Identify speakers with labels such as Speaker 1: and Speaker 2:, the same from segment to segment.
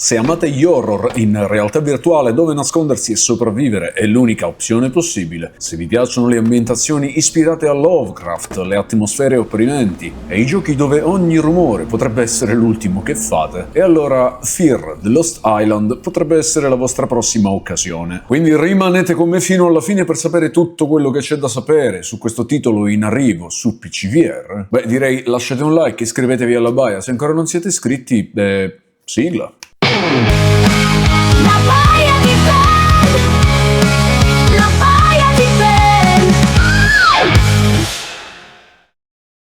Speaker 1: Se amate gli horror in realtà virtuale dove nascondersi e sopravvivere è l'unica opzione possibile, se vi piacciono le ambientazioni ispirate a Lovecraft, le atmosfere opprimenti e i giochi dove ogni rumore potrebbe essere l'ultimo che fate, e allora Fear the Lost Island potrebbe essere la vostra prossima occasione. Quindi rimanete con me fino alla fine per sapere tutto quello che c'è da sapere su questo titolo in arrivo su PCVR. Beh, direi lasciate un like, iscrivetevi alla baia se ancora non siete iscritti e sigla!
Speaker 2: La baia di Ben! La baia di Ben!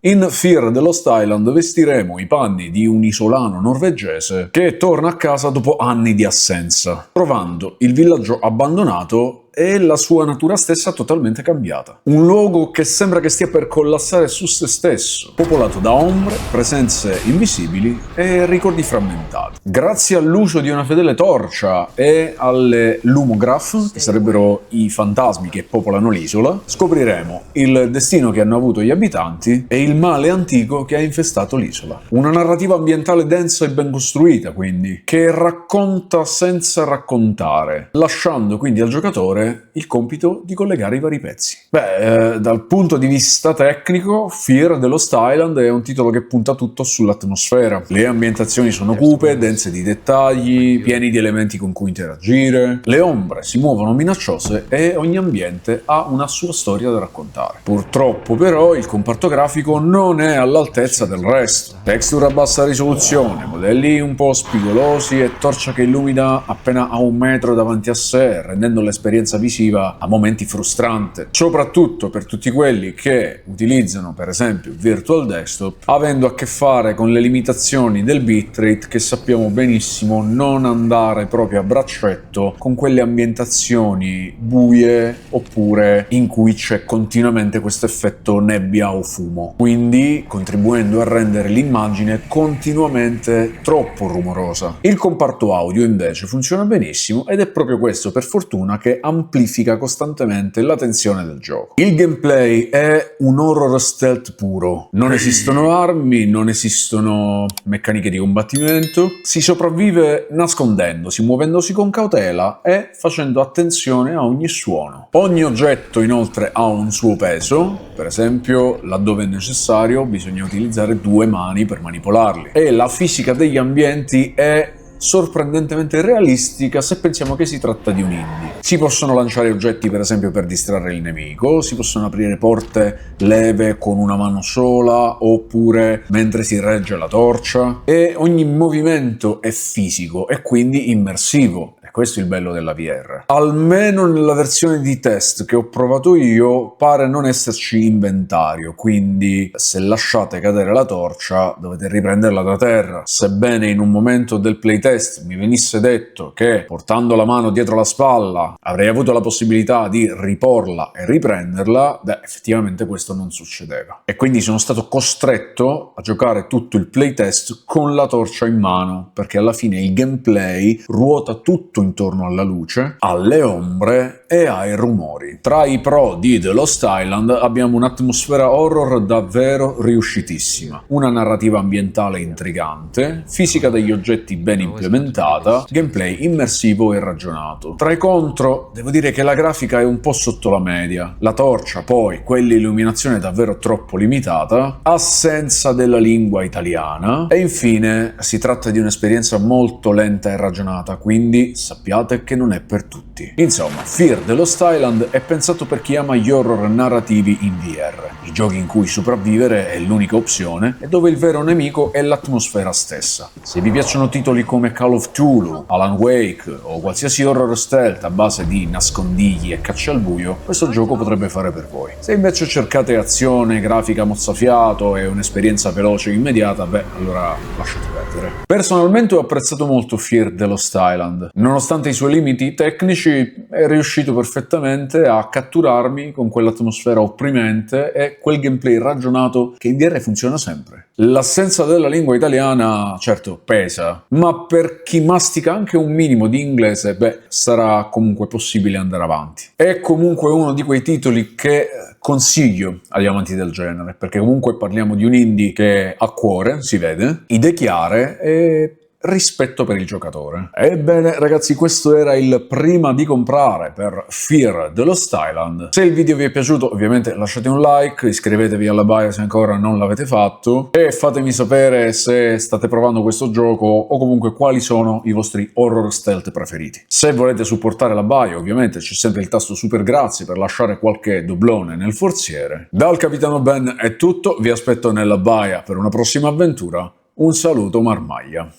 Speaker 1: In Fear the Lost Island vestiremo i panni di un isolano norvegese che torna a casa dopo anni di assenza, trovando il villaggio abbandonato e la sua natura stessa totalmente cambiata. Un luogo che sembra che stia per collassare su se stesso, popolato da ombre, presenze invisibili e ricordi frammentati. Grazie all'uso di una fedele torcia e alle lumograph, che sarebbero i fantasmi che popolano l'isola, scopriremo il destino che hanno avuto gli abitanti e il male antico che ha infestato l'isola. Una narrativa ambientale densa e ben costruita, quindi, che racconta senza raccontare, lasciando quindi al giocatore il compito di collegare i vari pezzi. Dal punto di vista tecnico, Fear the Lost Island è un titolo che punta tutto sull'atmosfera. Le ambientazioni sono cupe, dense di dettagli, pieni di elementi con cui interagire, le ombre si muovono minacciose e ogni ambiente ha una sua storia da raccontare. Purtroppo però il comparto grafico non è all'altezza del resto. Texture a bassa risoluzione, modelli un po' spigolosi e torcia che illumina appena a un metro davanti a sé, rendendo l'esperienza visiva a momenti frustrante, soprattutto per tutti quelli che utilizzano per esempio Virtual Desktop, avendo a che fare con le limitazioni del bitrate che sappiamo benissimo non andare proprio a braccetto con quelle ambientazioni buie oppure in cui c'è continuamente questo effetto nebbia o fumo, quindi contribuendo a rendere l'immagine continuamente troppo rumorosa. Il comparto audio invece funziona benissimo ed è proprio questo, per fortuna, che amplifica costantemente la tensione del gioco. Il gameplay è un horror stealth puro. Non esistono armi, non esistono meccaniche di combattimento, si sopravvive nascondendosi, muovendosi con cautela e facendo attenzione a ogni suono. Ogni oggetto inoltre ha un suo peso, per esempio laddove è necessario bisogna utilizzare 2 mani per manipolarli, e la fisica degli ambienti è sorprendentemente realistica se pensiamo che si tratta di un indie. Si possono lanciare oggetti per esempio per distrarre il nemico, si possono aprire porte leve con una mano sola oppure mentre si regge la torcia, e ogni movimento è fisico e quindi immersivo. Questo è il bello della VR. Almeno nella versione di test che ho provato io pare non esserci inventario, quindi se lasciate cadere la torcia dovete riprenderla da terra. Sebbene in un momento del playtest mi venisse detto che portando la mano dietro la spalla avrei avuto la possibilità di riporla e riprenderla, effettivamente questo non succedeva. E quindi sono stato costretto a giocare tutto il playtest con la torcia in mano, perché alla fine il gameplay ruota tutto intorno alla luce, alle ombre e ai rumori. Tra i pro di The Lost Island abbiamo un'atmosfera horror davvero riuscitissima, una narrativa ambientale intrigante, fisica degli oggetti ben implementata, gameplay immersivo e ragionato. Tra i contro devo dire che la grafica è un po' sotto la media, la torcia poi, quell'illuminazione davvero troppo limitata, assenza della lingua italiana e infine si tratta di un'esperienza molto lenta e ragionata, quindi sappiate che non è per tutti. Insomma, Fear the Lost Island è pensato per chi ama gli horror narrativi in VR, i giochi in cui sopravvivere è l'unica opzione e dove il vero nemico è l'atmosfera stessa. Se vi piacciono titoli come Call of Cthulhu, Alan Wake o qualsiasi horror stealth a base di nascondigli e caccia al buio, questo gioco potrebbe fare per voi. Se invece cercate azione, grafica mozzafiato e un'esperienza veloce e immediata, allora lasciate perdere. Personalmente ho apprezzato molto Fear the Lost Island. Nonostante i suoi limiti tecnici, è riuscito perfettamente a catturarmi con quell'atmosfera opprimente e quel gameplay ragionato che in VR funziona sempre. L'assenza della lingua italiana, certo, pesa, ma per chi mastica anche un minimo di inglese, sarà comunque possibile andare avanti. È comunque uno di quei titoli che consiglio agli amanti del genere, perché comunque parliamo di un indie che ha cuore, si vede, idee chiare e rispetto per il giocatore. Ebbene ragazzi, questo era il prima di comprare per Fear the Lost Island. Se il video vi è piaciuto ovviamente lasciate un like, iscrivetevi alla baia se ancora non l'avete fatto e fatemi sapere se state provando questo gioco o comunque quali sono i vostri horror stealth preferiti. Se volete supportare la baia ovviamente c'è sempre il tasto super grazie per lasciare qualche doblone nel forziere. Dal Capitano Ben è tutto, vi aspetto nella baia per una prossima avventura. Un saluto Marmaglia.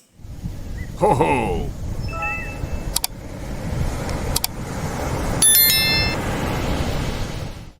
Speaker 3: Ho ho!